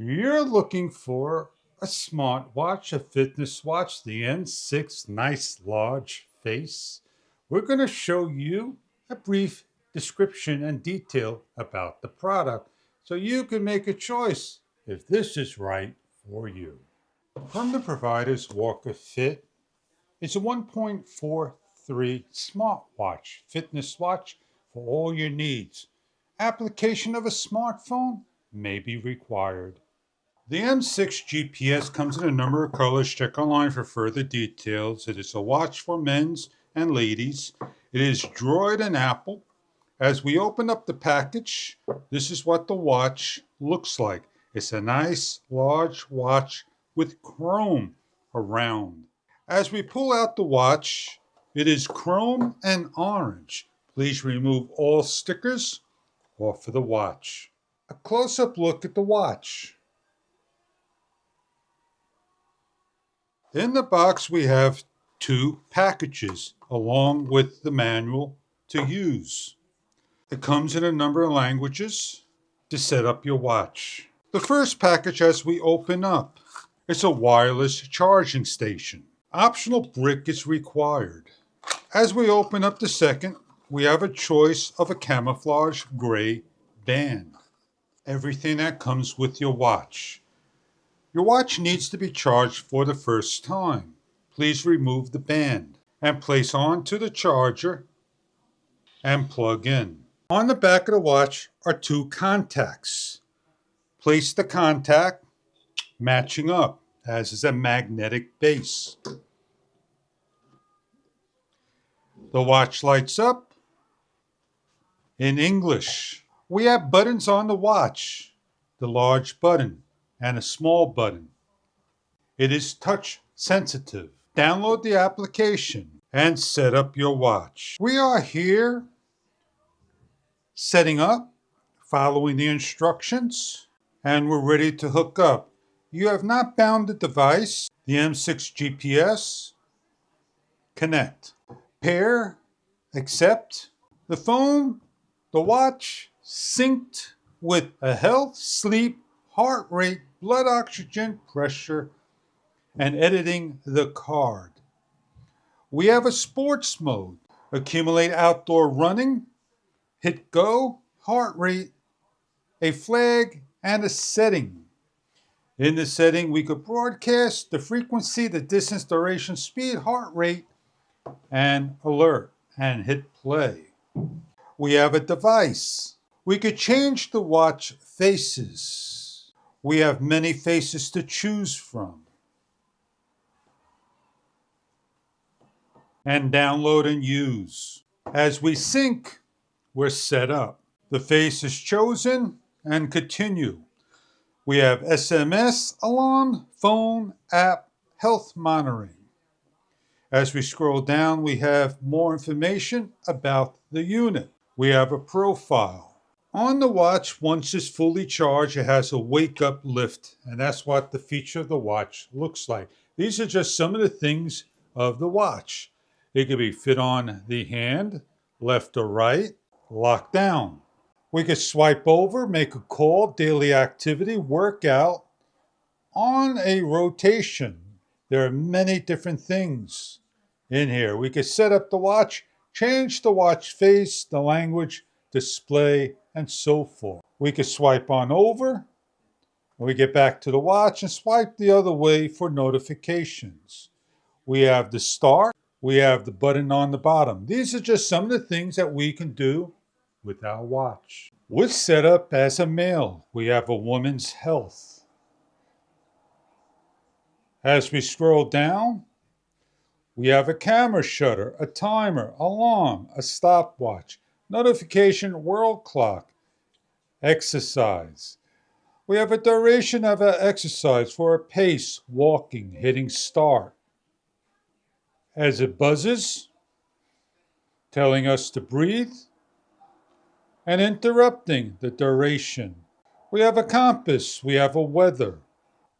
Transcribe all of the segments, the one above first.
You're looking for a smartwatch, a fitness watch, the N6 Nice Large Face. We're going to show you a brief description and detail about the product so you can make a choice if this is right for you. From the providers WalkerFit, it's a 1.43 smartwatch, fitness watch for all your needs. Application of a smartphone may be required. The M6 GPS comes in a number of colors. Check online for further details. It is a watch for men's and ladies. It is Droid and Apple. As we open up the package, this is what the watch looks like. It's a nice large watch with chrome around. As we pull out the watch, it is chrome and orange. Please remove all stickers off of the watch. A close-up look at the watch. In the box, we have two packages along with the manual to use. It comes in a number of languages to set up your watch. The first package, as we open up, it's a wireless charging station. Optional brick is required. As we open up the second, we have a choice of a camouflage gray band. Everything that comes with your watch. Your watch needs to be charged for the first time. Please remove the band and place onto the charger and plug in. On the back of the watch are two contacts. Place the contact matching up, as is a magnetic base. The watch lights up in English. We have buttons on the watch, the large button and a small button. It is touch sensitive. Download the application and set up your watch. We are here setting up, following the instructions, and we're ready to hook up. You have not bound the device, the M6 GPS, connect. Pair, accept. The phone, the watch, synced with a health, sleep, heart rate, blood oxygen, pressure, and editing the card. We have a sports mode. Accumulate outdoor running, hit go, heart rate, a flag, and a setting. In the setting, we could broadcast the frequency, the distance, duration, speed, heart rate, and alert, and hit play. We have a device. We could change the watch faces. We have many faces to choose from. And download and use. As we sync, we're set up. The face is chosen and continue. We have SMS, alarm, phone, app, health monitoring. As we scroll down, we have more information about the unit. We have a profile. On the watch, once it's fully charged, it has a wake-up lift, and that's what the feature of the watch looks like. These are just some of the things of the watch. It can be fit on the hand, left or right, lock down. We could swipe over, make a call, daily activity, workout, on a rotation. There are many different things in here. We could set up the watch, change the watch face, the language, display, and so forth. We could swipe on over. We get back to the watch and swipe the other way for notifications. We have the start. We have the button on the bottom. These are just some of the things that we can do with our watch. We're set up as a male. We have a woman's health. As we scroll down, we have a camera shutter, a timer, alarm, a stopwatch, notification, world clock, exercise. We have a duration of an exercise for a pace, walking, hitting start. As it buzzes, telling us to breathe, and interrupting the duration. We have a compass, we have a weather,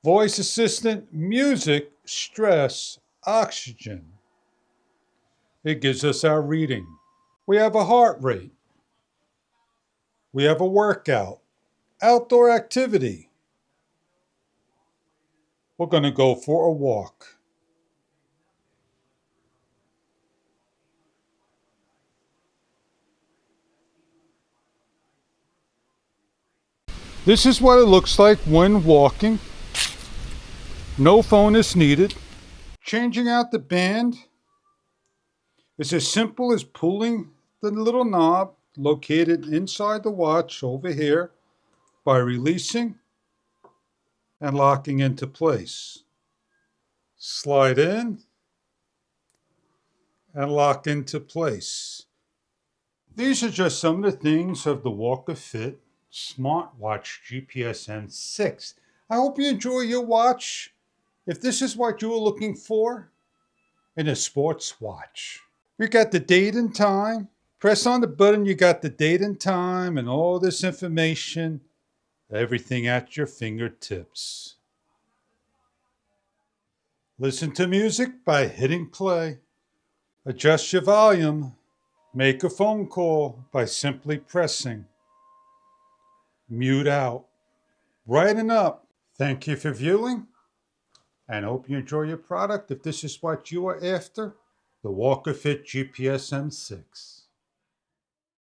voice assistant, music, stress, oxygen. It gives us our reading. We have a heart rate. We have a workout, outdoor activity, We're going to go for a walk. This is what it looks like when walking. No phone is needed. Changing out the band is as simple as pulling the little knob located inside the watch over here by releasing and locking into place. Slide in and lock into place. These are just some of the things of the WalkerFit smartwatch GPS M6. I hope you enjoy your watch. If this is what you were looking for in a sports watch. We got the date and time. Press on the button, you got the date and time and all this information. Everything at your fingertips. Listen to music by hitting play. Adjust your volume. Make a phone call by simply pressing. Mute out. Brighten up. Thank you for viewing and hope you enjoy your product. If this is what you are after, the WalkerFit GPS M6.